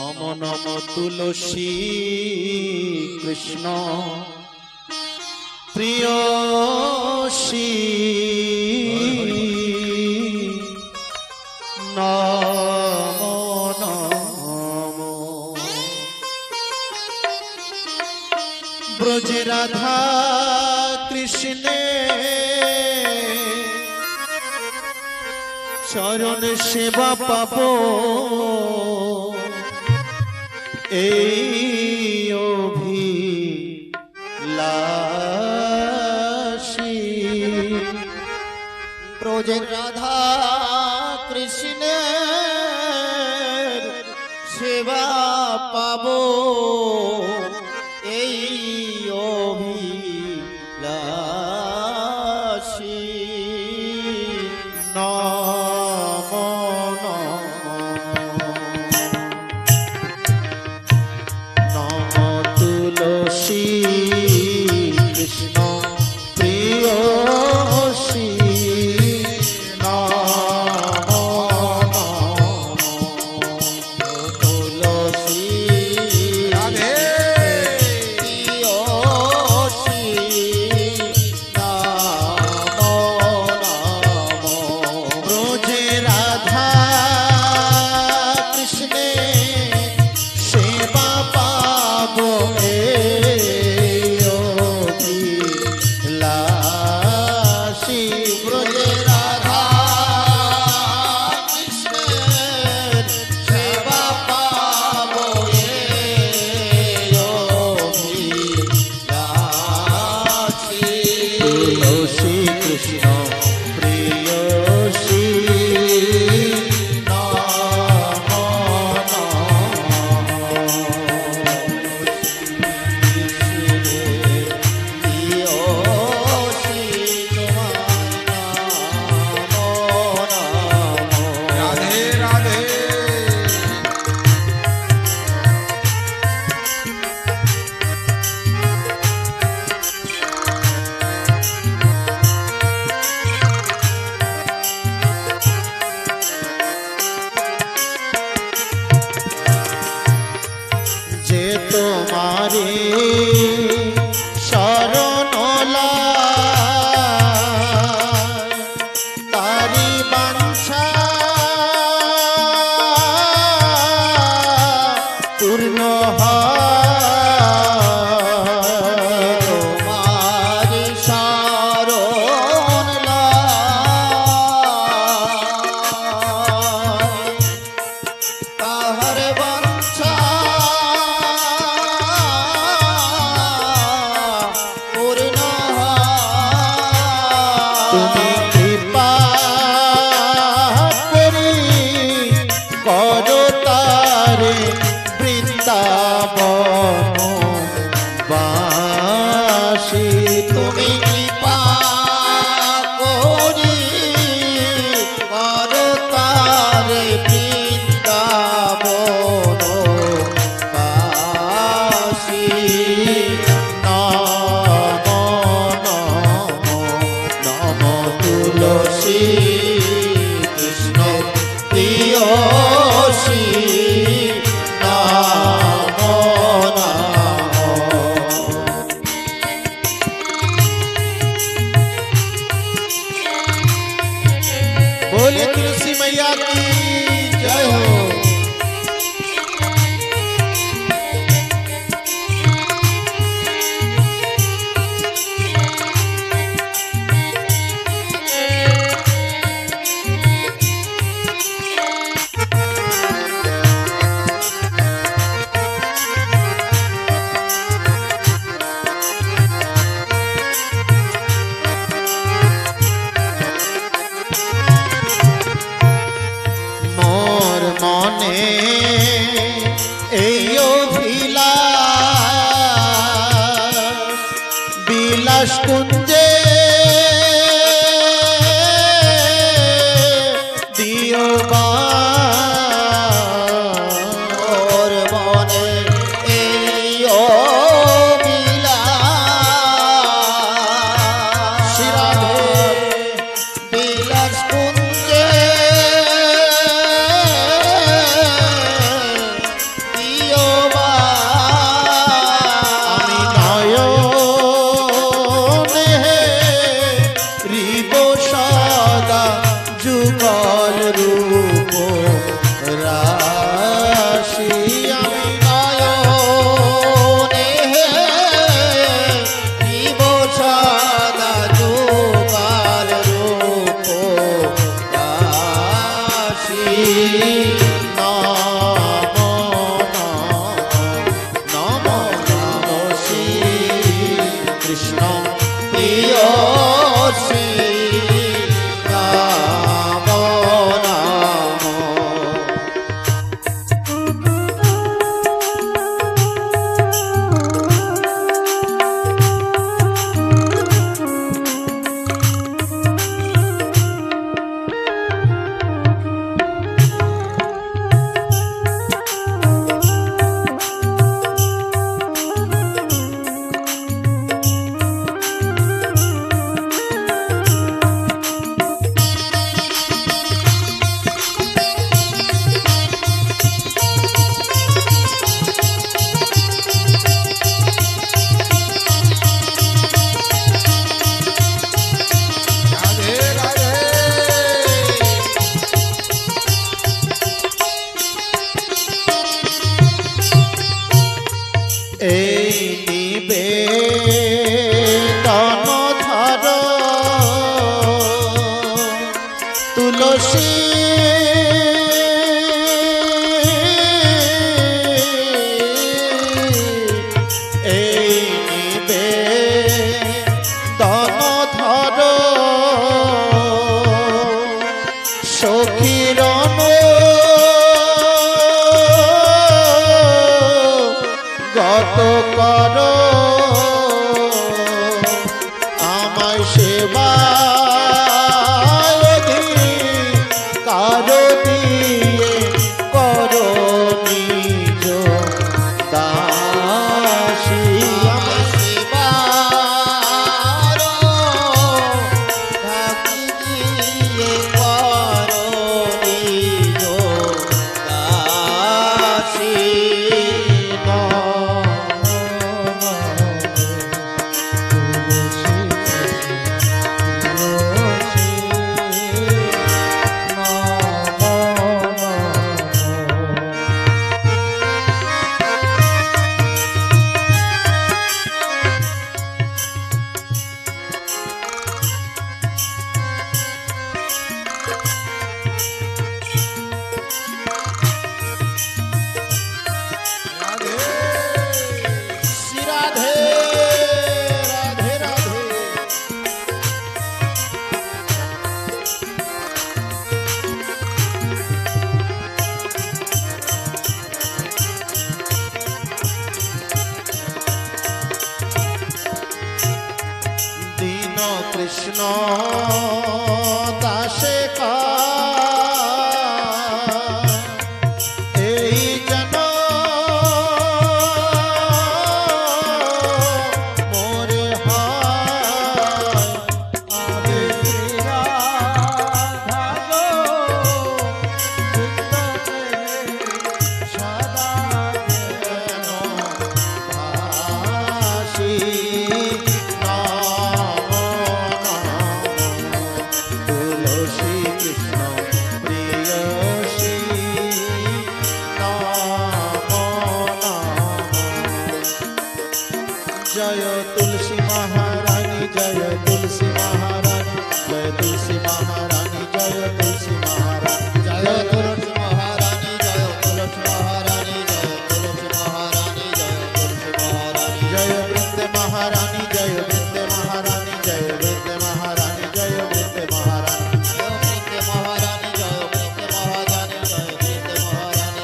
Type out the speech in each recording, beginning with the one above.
নম নম তুলসী কৃষ্ণ প্রিয়সী নম নম ব্রজ রাধা কৃষ্ণে চরণ সেবা পাবো এই অভিলাষী ব্রজ রাধা কৃষ্ণের সেবা পাবো এই অভিলাষী बोले तुलसी मैया की जय हो। মনে এই অভিলাষ বিলাস কুঞ্জে দিও ওর মনে এই অভিলাষ বিলাস কুঞ্জে যুগল রূপ রাশি আমি নয়নে দিব সদা যুগল রূপ রাশি নম শ্রী কৃষ্ণ প্রিয় শ্রী এই নিবেদন ধর তুলসী এই নিবেদন ধর সখীর গত কর আমায় সেবা কারো দিয়ে করো নিজ দাসী আমায় সেবা দিয়ে করো নিজ দাসী কৃষ্ণ দাসে এই জন মোরে হয় আমি সদা ভাসি जय तुलसी महारानी जय तुलसी महारानी जय तुलसी महारानी जय तुलसी महारानी जय तुलसी महारानी जय तुलसी महारानी जय तुलसी महारानी जय तुलसी महारानी जय वृंद महारानी जय वृंद महारानी जय वृंद महारानी जय वृंद महारानी जय वृंद महारानी जय वृंद महारानी जय वृंद महारानी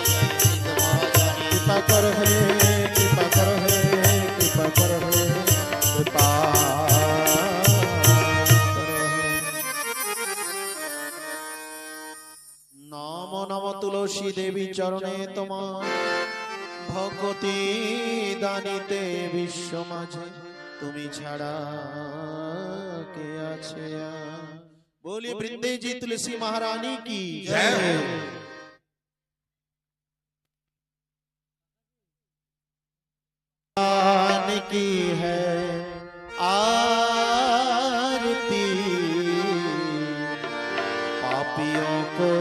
নমো নমো তুলসী দেবী চরণে তোমার ভগতি দানিতে বিশ্ব মাঝে তুমি ছাড়া কে আছে আর? बोलिए वृंदे जी तुलसी महारानी की जय। की है आरती पापियों को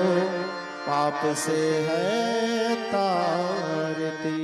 पाप से है तारती।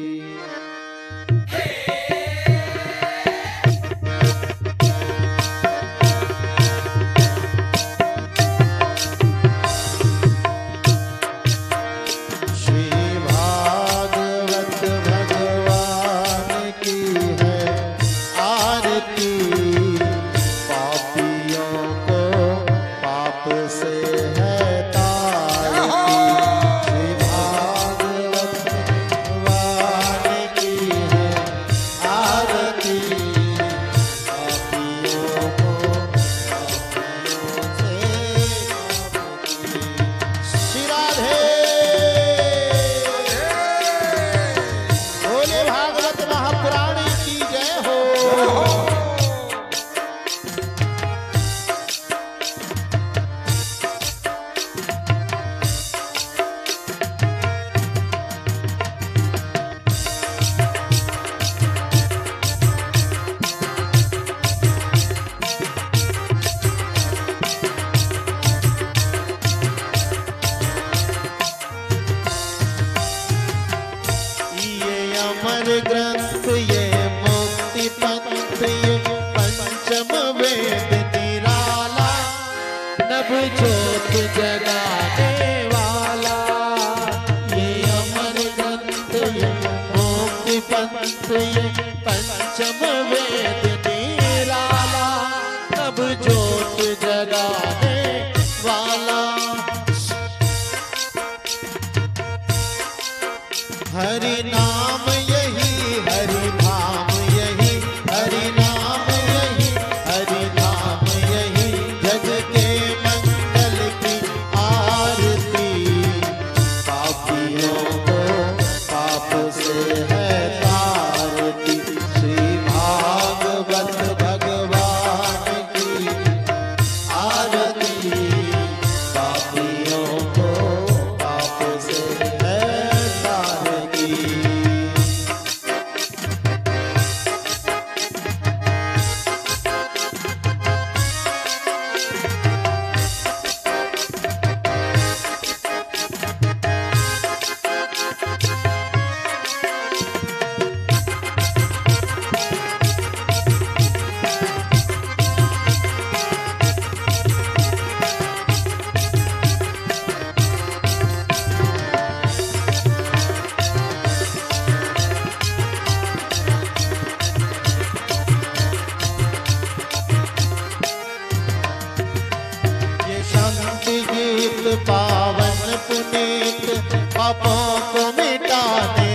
ग्रंथ ये मुक्ति पंथ ये पंचम वेद निराला नभ ज्योत जगाने वाला। ये अमर ग्रंथ ये मुक्ति पंथ ये पंचम वेद निराला नभ ज्योत जगाने वाला। हरि नाम यही हरि नाम यही हरि नाम यही हरि नाम यही जग के मंगल की आरती पापियों को पाप से है तारती। श्री भागवत भगवान की आरती पापियों को पाप से है पावन पुनीत पापों को मिटाने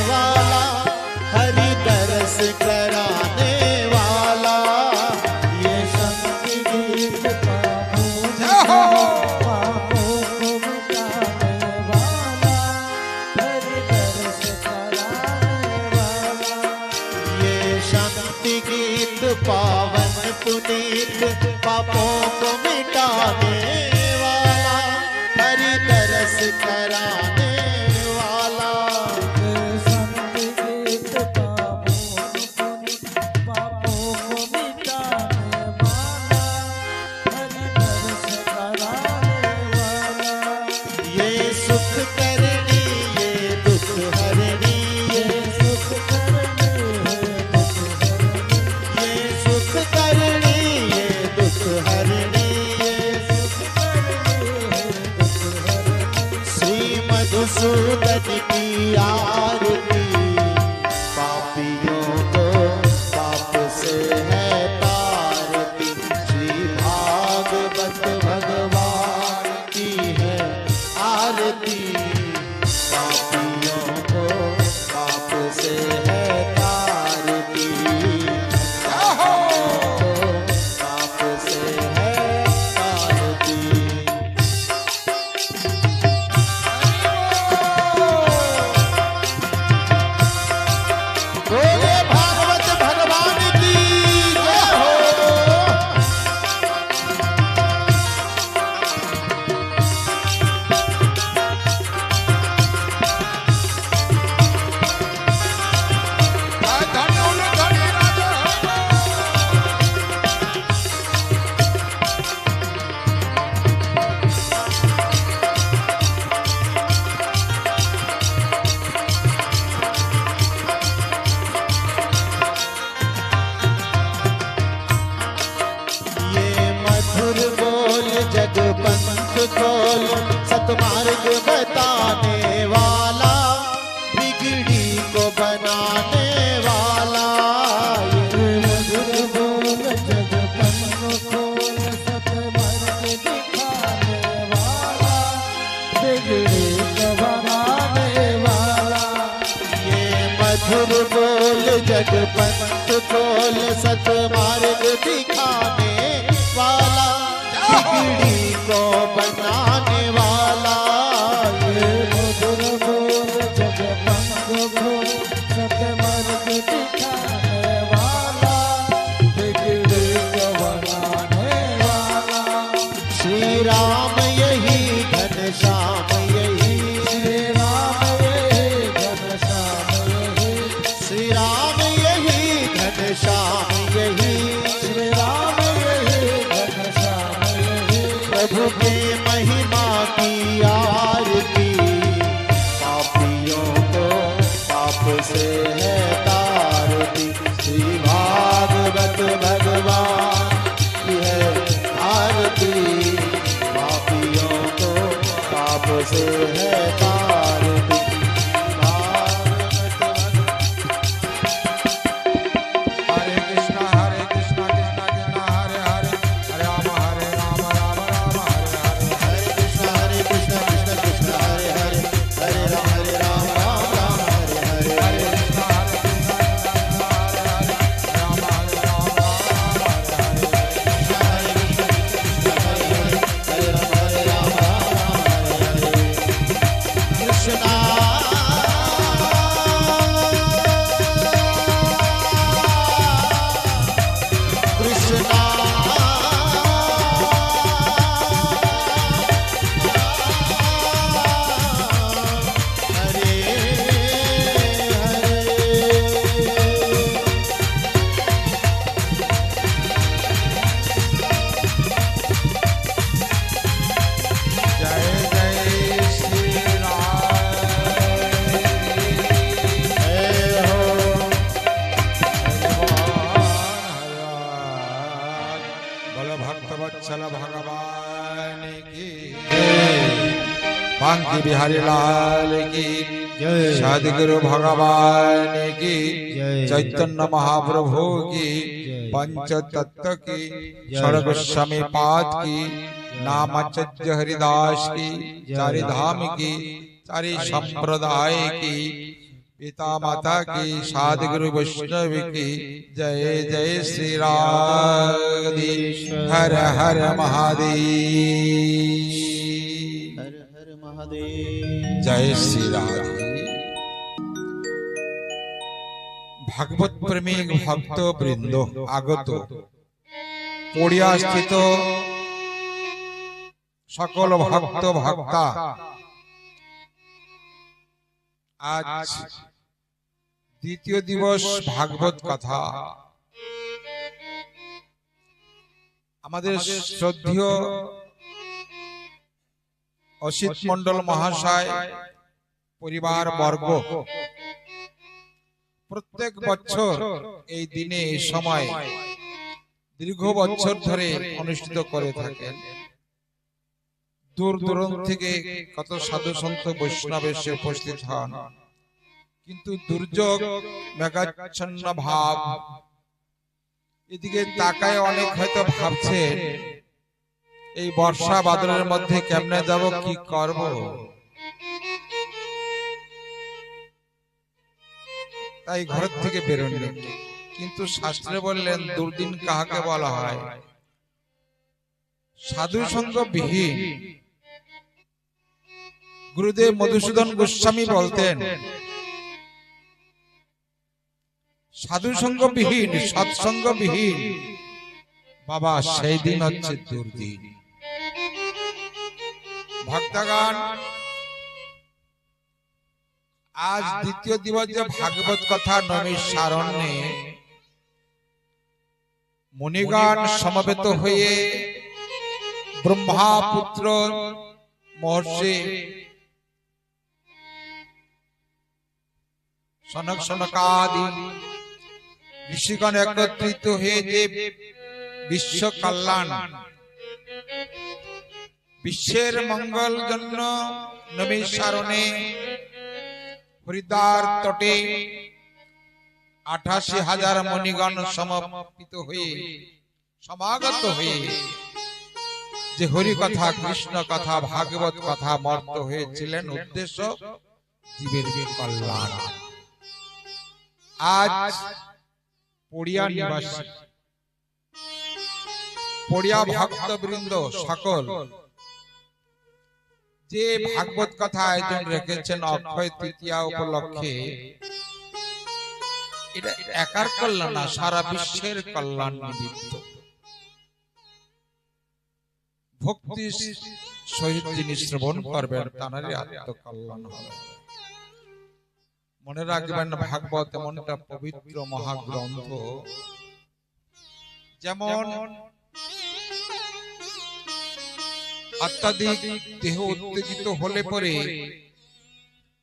वाला हरि दरस कराने वाला। ये शक्ति गीत पापों को मिटाने वाला हरि दरस कराने वाला। ये शक्ति गीत पावन पुनीत पापों को मिटाने तरस कराने वाला। संत गीत पापों को मिटाने वाला हरि तरस कराने वाला। ये सुख करनी ये दुख हरनी ये सुख करनी ये दुख हरनी ये सुख करनी ये दुख हरनी मधुसूदन की आरती पापियों को पाप से है तारती। श्री भागवत भगवान की है आरती पापियों को पाप से है तारती। पाप से है तारती। सतमार्ग बताने वाला, बिगड़ी को बनाने वाला। ये मधुर बोल जग पन्नों खोल, सतमार्ग दिखाने वाला, बिगड़ी को बनाने वाला। ये मधुर बोल जग पंथ खोल, सतमार्ग दिखाने वाला, बिगड़ी को बनाने वाला। ये मधुर बोल जग पंथ खोल, सतमार्ग दिखाने वाला, बिगड़ी को बनाने वाला। श्री राम यही घनश्याम यही, श्री राम यही घनश्याम यही, श्री राम यही घनश्याम यही, श्री राम यही घनश्याम यही। प्रभु के महिमा की आरती, पापियों को पाप से है तारती। श्री भागवत भगवान की है आरती, पापियों को पाप से है तारती। हरे कृष्णा कृष्णा कृष्णा हरे हरे, हरे राम राम राम हरे हरे। हरे कृष्णा कृष्णा कृष्णा हरे हरे, हरे राम राम राम हरे हरे। हरे कृष्णा राम हरे राम कृष्णा कृष्णा हरे हरे। जय जय श्री बोलो भक्त वत्सल भगवान की, बांकी बिहारी लाल की, जय। सद्गुरु भगवान की, जय। चैतन्य महाप्रभु की, जय। पंच तत्व की, जय। षड गोस्वामी पाद की, नामाचार्य हरिदास की, जय। चारि धाम की, चारि संप्रदाय की, पिता माता की, सद्गुरु वैष्णव की। जय जय श्री राम। हर हर महादेव। हर हर महादेव। जय श्री राधे। ভাগবত প্রেমিক ভক্ত বৃন্দ আগত, পড়িয়া স্থিত সকল ভক্ত ভক্তা, আজ দ্বিতীয় দিবস ভাগবত কথা। আমাদের শ্রদ্ধেয় অসিত মন্ডল মহাশয় পরিবার বর্গ প্রত্যেক বছর এই দিনে এই সময় দীর্ঘ বছর ধরে অনুষ্ঠিত করে থাকেন। দূর দূরান্ত থেকে কত সাধু সন্ত বৈষ্ণব এসে উপস্থিত হন, কিন্তু দুর্যোগ মেঘাচ্ছন্ন ভাব, এদিকে তাকায় অনেক হয়তো ভাবছেন এই বর্ষা বাদলের মধ্যে কেমনে যাব, কি করব। তাই ঘর থেকে বেরোলেন, কিন্তু শাস্ত্রে বললেন দুর্দিন কাহাকে বলা হয়, সাধু সঙ্গ বিহীন। গুরুদেব মধুসূদন গোস্বামী বলতেন সাধু সঙ্গ বিহীন, সৎসঙ্গ বিহীন বাবা সেই দিন হচ্ছে দুর্দিন। ভক্তগণ, আজ দ্বিতীয় দিবস যে ভাগবত কথা নৈমিষারণ্যে মুনিগণ সমবেত হয়ে ব্রহ্মা পুত্র মহর্ষি সনক সনকাদি ঋষিগণ একত্রিত হয়ে যে বিশ্ব কল্যাণ বিশ্বের মঙ্গল জন্য নৈমিষারণ্যে হরিদ্বার তটে ৮৮,০০০ মুনিগণ সমবেত হয়ে সমাগত হয়ে যে হরি কথা, কৃষ্ণ কথা, ভাগবত কথা মর্ত হয়েছিলেন, উদ্দেশ্য জীবের কল্যাণ। আজ পড়িয়া নিবাসী পড়িয়া ভক্তবৃন্দ সকল যে ভাগবত কথা আয়োজন রেখেছেন অক্ষয় তৃতীয়া উপলক্ষে, এটা একার কল্যাণ না, সারা বিশ্বের কল্যাণ নিমিত্ত। ভক্তি সহিত যিনি শ্রবণ করবেন তাঁরই আত্মকল্যাণ হবে। মনে রাখবেন, ভাগবত এমন একটা পবিত্র মহাগ্রন্থ, যেমন অত্যাধিক দেহ উত্তেজিত হলে পরে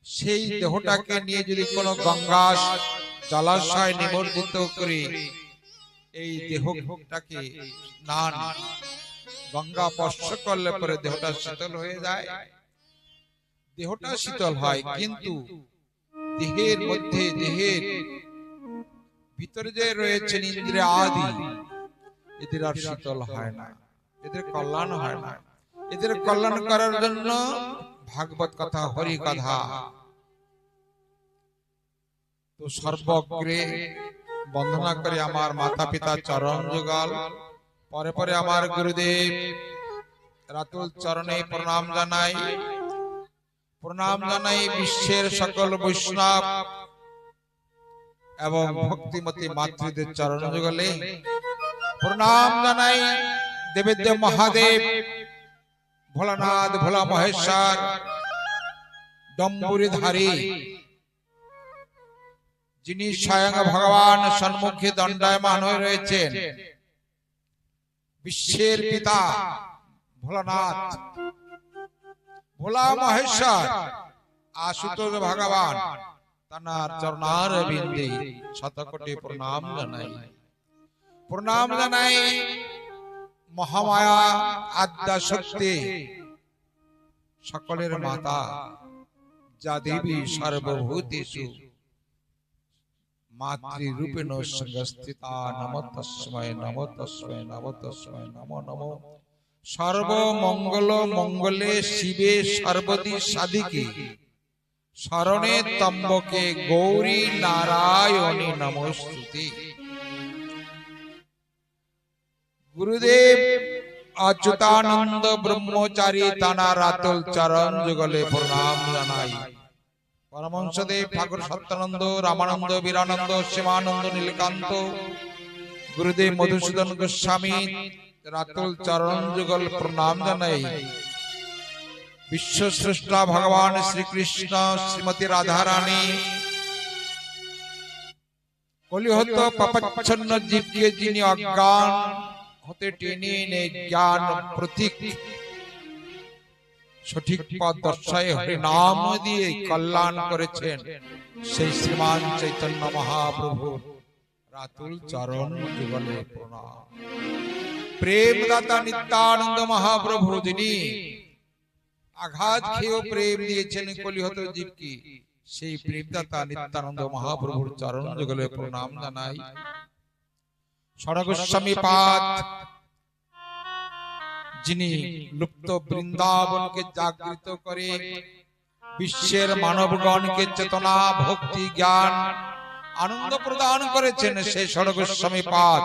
সেই দেহটাকে নিয়ে যদি কোনো গঙ্গা জলাশয় নিমজ্জিত করে এই দেহটাকে স্নান গঙ্গা স্পর্শ করলে পরে দেহটা শীতল হয়ে যায়, দেহটা শীতল হয়, কিন্তু দেহের মধ্যে, দেহের ভিতরে যে রয়েছেন ইন্দ্রিয় আদি, এদের আর শীতল হয় না, এদের কল্যাণ হয় না। এদের কল্যাণ করার জন্য ভাগবত কথা, হরি কথা। তো সর্বগ্রে বন্দনা করে আমার মাতা পিতা চরণ যুগল, পরে পরে আমার গুরুদেব রাতুল চরণে প্রণাম জানাই। প্রণাম জানাই বিশ্বের সকল বৈষ্ণব এবং ভক্তিমতী মাতৃদের চরণ যুগলে। প্রণাম জানাই দেবেদেব মহাদেব, ভোলানাথ, ভোলা মহেশ্বর, ডম্বুরিধারী, যিনি স্বয়ং ভগবান সম্মুখে দণ্ডায়মান হয়ে রয়েছেন। বিশ্বের পিতা ভোলানাথ, ভোলা মহেশ্বর, আশুতোষ ভগবান, তার চরণার বিন্দে শতকোটি প্রণাম জানাই। প্রণাম জানাই মহামায়া আদ্যা শক্তি, সকলের মাতা, যা দেবী সর্বভূতেষু মাতৃরূপেণ সংস্থিতা। নমো তস্মৈ, নমো তস্মৈ, নমো তস্মৈ, নমো নমো। সর্বমঙ্গল মঙ্গলে শিবে সর্বদি সাধিকে, শরণে ত্র্যম্বকে গৌরী নারায়ণী নমস্তুতে। গুরুদেব অচ্যুতানন্দ ব্রহ্মচারী তানা রাতুল চরণ যুগলে প্রণাম জানাই। পরমহংসদেব ঠাকুর সত্যানন্দ, রামানন্দ, বীরানন্দ, শিবানন্দ, নীলকান্ত, গুরুদেব মধুসূদন গোস্বামী রাতুল চরণ যুগল প্রণাম জানাই। বিশ্ব স্রষ্টা ভগবান শ্রীকৃষ্ণ, শ্রীমতী রাধারানী, কলিহত পাপাচ্ছন্ন জীবকে যিনি অজ্ঞান হতে টেনে এনে জ্ঞান প্রতীক সঠিক পথ দর্শায় হরি নাম দিয়ে কল্যাণ করেছেন, সেই শ্রীমান চৈতন্য মহাপ্রভু রাতুল চরণ যুগলে প্রণাম। প্রেমদাতা নিত্যানন্দ মহাপ্রভু, যিনি আঘাত খেয়েও প্রেম দিয়েছেন কলিহত জীবকে, সেই প্রেমদাতা নিত্যানন্দ মহাপ্রভুর চরণ যুগলে প্রণাম জানাই। সরগোস্বামী পাদ, যিনি লুপ্ত বৃন্দাবনকে জাগৃত করে বিশ্বের মানবগণকে চেতনা, ভক্তি, জ্ঞান, আনন্দ প্রদান করেছেন, সেই সরগোস্বামী পাদ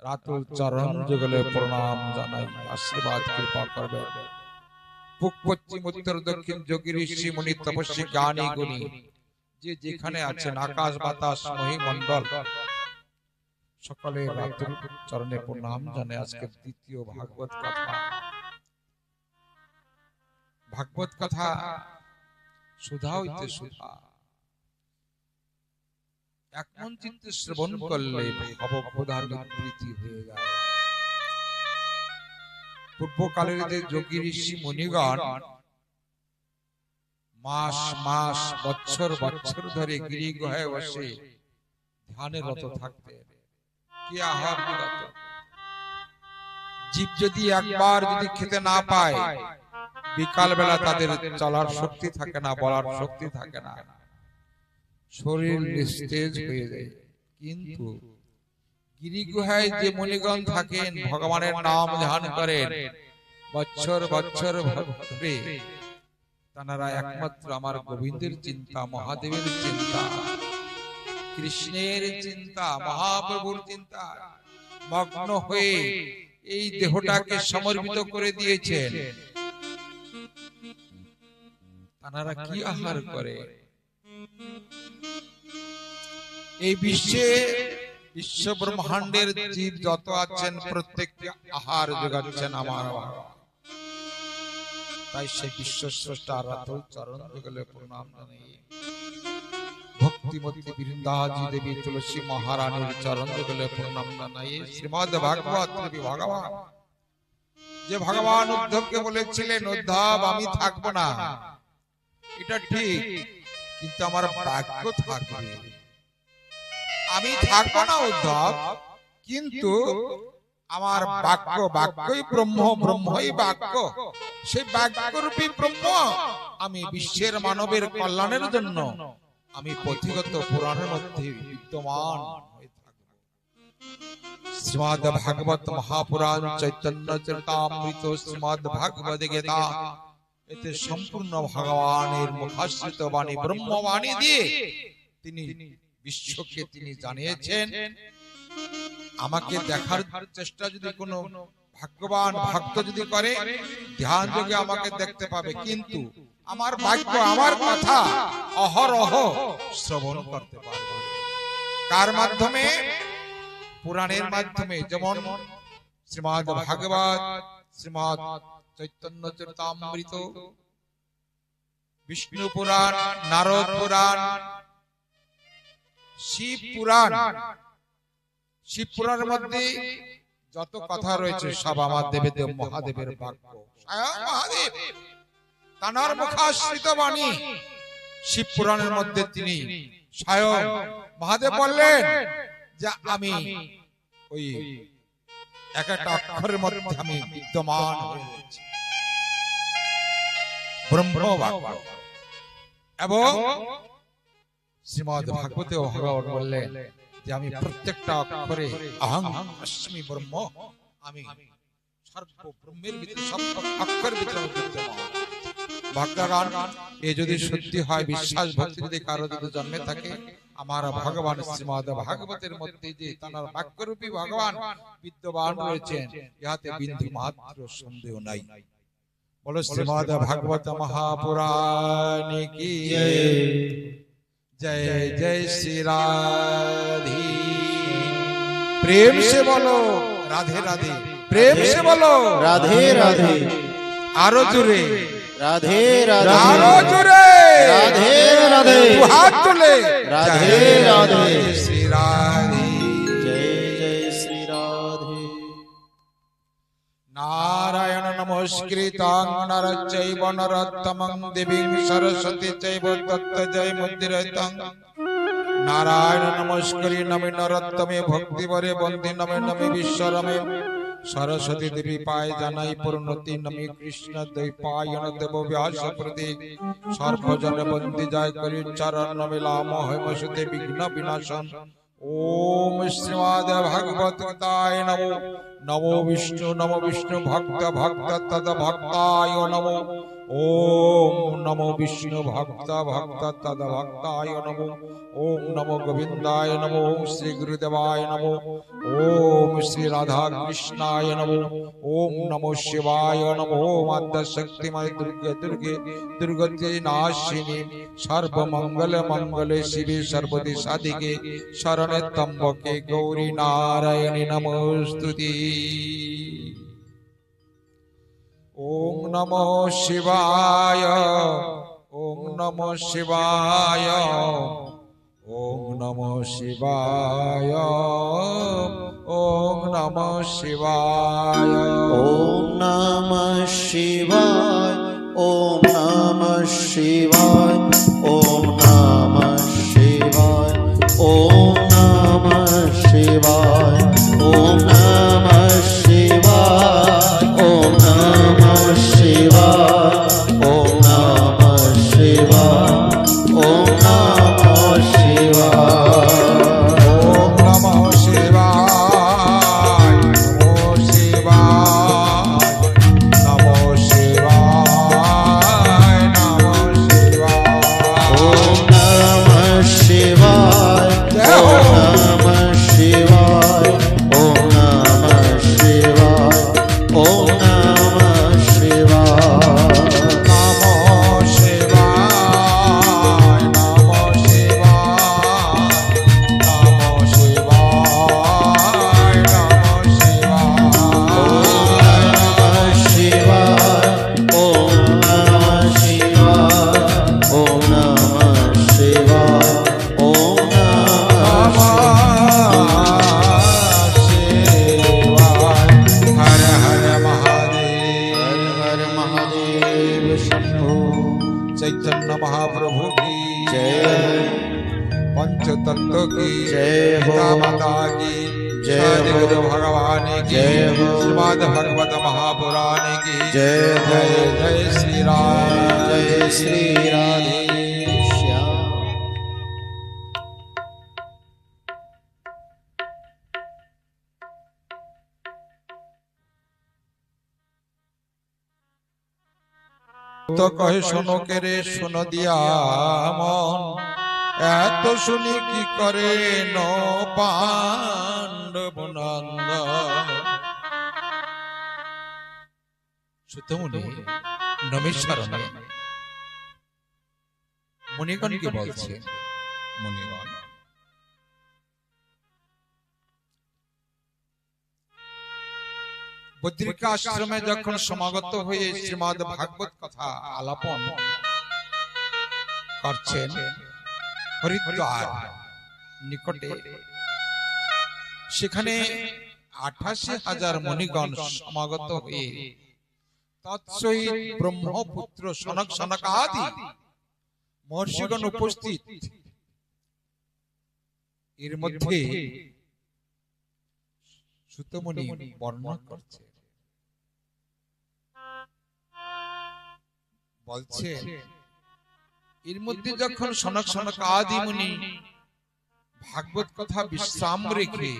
রাতুল চরণ যুগলে প্রণাম জানাই। আশীর্বাদ কৃপা করবেন। পূব, পশ্চিম, উত্তর, দক্ষিণ যোগী ঋষি মুনি তপস্বী জ্ঞানী গুণী যে যেখানে আছেন, আকাশ বাতাস মহিমণ্ডল, সকলে রাতুল চরণে প্রণাম জানাই। আজকে দ্বিতীয় ভাগবত কথা। ভাগবত কথা সুধা হইতে সুধা, এক মন চিত্তে শ্রবণ করলে ভবক্ষুধা নিবৃত্তি হয়ে যায়। পূর্বকালের যে যোগী ঋষি মুনিগণ মাস মাস, বছর বছর ধরে গিরি গুহায় বসে ধ্যানে রত থাকতেন। কি আহার বিরত, জীব যদি একবার যদি খেতে না পায়, বিকাল বেলা তাদের চলার শক্তি থাকে না, বলার শক্তি থাকে না, শরীর নিস্তেজ হয়ে যায়। কিন্তু গিরি গুহায় যে মুনিগণ থাকেন, ভগবানের নাম ধ্যান করেন বছর বছর ধরে, তারা একমাত্র আমার গোবিন্দের চিন্তা, মহাদেবের চিন্তা, কৃষ্ণের চিন্তা, মহাপ্রভুর চিন্তা মগ্ন হয়ে এই দেহটাকে সমর্পিত করে দিয়েছেন। তারা কি আহার করে? এই বিশ্বে বিশ্ব ব্রহ্মাণ্ডের জীব যত আছেন প্রত্যেককে আহার যোগাচ্ছেন আমার বাবা। তাই সে বিশ্ব স্রষ্টা রাতুল চরণ যুগলে প্রণাম জানাই। ভক্তিমতী বৃন্দাজি দেবী তুলসী মহারানীর চরণ যুগলে প্রণাম জানাই। শ্রীমদ্ ভাগবত দেবী ভগবান যে ভগবান উদ্ধবকে বলেছিলেন, উদ্ধব আমি থাকবো না, এটা ঠিক, কিন্তু আমার ভাগ্য থাকবে। আমি থাকবো না উদ্ধব, কিন্তু আমার বাক্য, বাক্যই ব্রহ্ম, ব্রহ্মই বাক্য, সেই বাক্যরূপী ব্রহ্ম আমি বিশ্বের মানবের কল্যাণের জন্য আমি পথিগত পুরাণের মধ্যে বিদ্যমান হয়ে থাকব। শ্রীমদ্ ভাগবত মহাপুরাণ চৈতন্য চরিতামৃত, শ্রীমদ্ ভাগবত গীতা, এতে সম্পূর্ণ ভগবানের মুখাশ্রিত বাণী, ব্রহ্মবাণী দিয়ে তিনি বিশ্বকে তিনি জানিয়েছেন। আমাকে দেখার চেষ্টা যদি কোনো ভাগ্যবান ভক্ত যদি করে, ধ্যান যোগে আমাকে দেখতে পাবে, কিন্তু আমার বাক্য, আমার কথা অহরহ শ্রবণ করতে পারবে। কার মাধ্যমে? পুরাণের মাধ্যমে। যেমন শ্রীমদ্ ভাগবত, শ্রীমদ্ চৈতন্য চরিতামৃত, বিষ্ণু পুরাণ, নারদ পুরাণ, শিব পুরাণ। শিব পুরাণের মধ্যে যত কথা রয়েছে সব আমার দেবদেব মহাদেবের বাক্য, স্বয়ং মহাদেব তানার মুখাশ্রিত বাণী। শিব পুরাণের মধ্যে তিনি স্বয়ং মহাদেব বললেন যে আমি ওই এক একটা অক্ষরের মধ্যে আমি বিদ্যমান হয়ে রয়েছি, ব্রহ্ম বাক্য। এবং শ্রীমদ্ ভাগবতে ভগবান বললেন যে আমি প্রত্যেকটা অক্ষরে অহং অস্মি ব্রহ্ম, আমি সর্ব ব্রহ্মের ভিতরে, সব অক্ষরের ভিতরে বিদ্যমান। ভক্তগণ, এ যদি সত্যি হয়, বিশ্বাস ভক্তি যদি কারো যদি জন্মে থাকে, আমার ভগবান শ্রীমদ্ ভাগবতের মধ্যে যে তার বাক্যরূপী ভগবান বিদ্যমান রয়েছেন, ইহাতে বিন্দু মাত্র সন্দেহ নাই। বলো শ্রীমদ্ ভাগবত মহাপুরাণ কি जय जय श्री राधे। प्रेम से बोलो राधे राधे, प्रेम से बोलो राधे राधे, आरो जुरे राधे राधे, आरो जुरे राधे राधे, हाथ तुले राधे राधे, श्री राधे, जय जय श्री राधे। नारायण नमस्कृतं नरं चैव नरोत्तमं देवीं सरस्वती चैव तत्र जयमुदीरयतं। नारायण नमस्करि नमे नरोत्तमे भक्तिवरे वन्दे नमे नमे विश्वरमे। सरस्वती देवी पाय जानाई पूर्णति नमे कृष्ण द्वैपायन देव व्यासप्रति। सर्वजन वन्दे जय करि चरण नमिला मोहमसुते विघ्न विनाशन। ओम श्रीमद् भागवत गीताय नमो। नमो विष्णु भक्त भक्त तद भक्ताय नमो। ओम नमो विष्णु भक्त भक्त तद भक्ताय नमो। ओम नमो गोविंदाय नमो। ओम श्री गुरुदेवाय नमो। ओम श्री राधा कृष्णाय नमो। ओम नमो शिवाय नमो। माता शक्तिमय दुर्गे दुर्गे दुर्गति नाशिनी सर्वमंगल मंगले शिवे सर्वदि साधिके शरणे त्र्यंबके गौरी नारायणी नमोस्तुते। ओम नमो शिवाय। ओम नमो शिवाय। ओम नमो शिवाय। ओम नमो शिवाय। ओम नमः शिवाय। ओम नमः शिवाय। ओम नमः शिवाय। ओम नमः शिवाय। ओम नमः शिवाय। चैतन्य महाप्रभु की जय हो पंचतत्व की जय हो पिता माता की जय हो गुरु भगवान की जय हो श्रीमद् भगवत महापुराण की जय हो जय जय श्री राम जय श्री राधे श्याम। তো কহে শোনো কে রে শোনো দিয়া মন এত শুনি কি করে ন পাণ্ডব নন্দ সুতমুনি নমেশ্বরণে মুনিগণকে বলছে মুনিগণ বদ্রিকা আশ্রমে যখন সমাগত হয়ে শ্রীমদ্ ভাগবত কথা আলাপন করছেন হরিদ্বার নিকটে, সেখানে ৮৮,০০০ মুনিগণ সমাগত হয়ে তৎসহিত ব্রহ্মপুত্র সনক সনকাদি মহর্ষিগণ উপস্থিত। এর মধ্যে সুতমুনি বর্ণনা করছে, বলছে এর মধ্যে যখন সনক সনক আদি মুনি ভাগবত কথা বিশ্রাম রেখে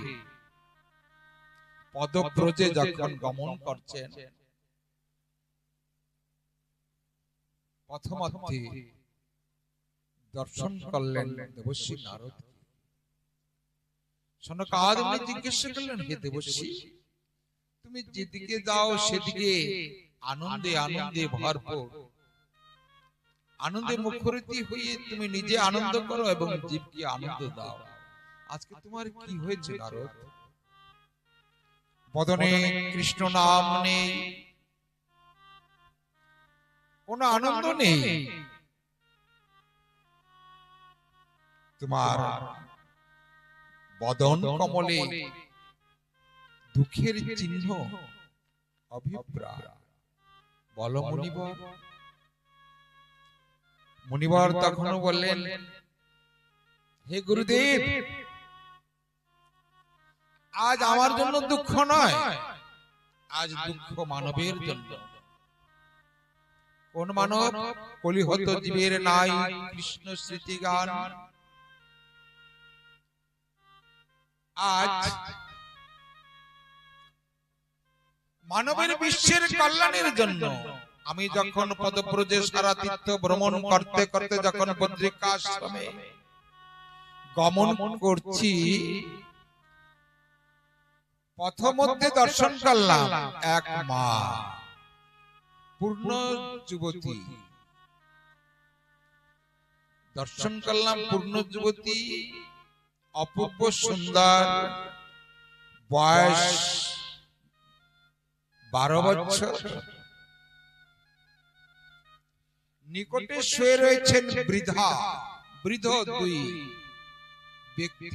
পদব্রজে যখন গমন করছেন, পথমধ্যে দর্শন করলেন দেবর্ষি নারদ। সনক আদি মুনি জিজ্ঞাসা করলেন, হে দেবর্ষি, তুমি যেদিকে যাও সেদিকে আনন্দে আনন্দে ভরপুর, আনন্দে মুখরিত হয়ে তুমি নিজে আনন্দ করো এবং জীবকে আনন্দ দাও। আজকে তোমার কি হয়েছে নারদ? বদনে কৃষ্ণ নাম নেই, কোন আনন্দ নেই, তোমার বদন কমলে দুঃখের চিহ্ন অভিপ্রায়। বল মুনিবর। মুনিবর তখনও বললেন, হে গুরুদেব, আজ আমার জন্য দুঃখ নয়, আজ দুঃখ মানবের জন্য। কোন মানব? কলিহত জীবের নাই কৃষ্ণ স্মৃতি গান। আজ মানবের বিশ্বের কল্যাণের জন্য আমি যখন পদব্রজে সারা তীর্থ ভ্রমণ করতে করতে যখন বদ্রিকা আশ্রমে গমন করছি, পথমধ্যে দর্শন করলাম এক মা, পূর্ণ যুবতী। দর্শন করলাম পূর্ণ যুবতী, অপূর্ব সুন্দর, বয়স 12 বছর। নিকটে শুয়ে রয়েছেন বৃদ্ধা, বৃদ্ধ 2 ব্যক্তি।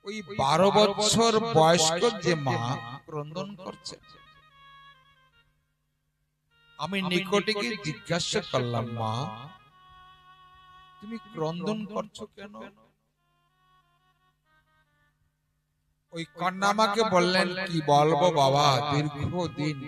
ওই 12 বছর বয়স্ক যে মা ক্রন্দন করছে, আমি নিকটে গিয়ে জিজ্ঞাসা করলাম, মা তুমি ক্রন্দন করছো কেন? ওই কন্যা আমাকে বললেন, কি বলবো বাবা, দীর্ঘদিন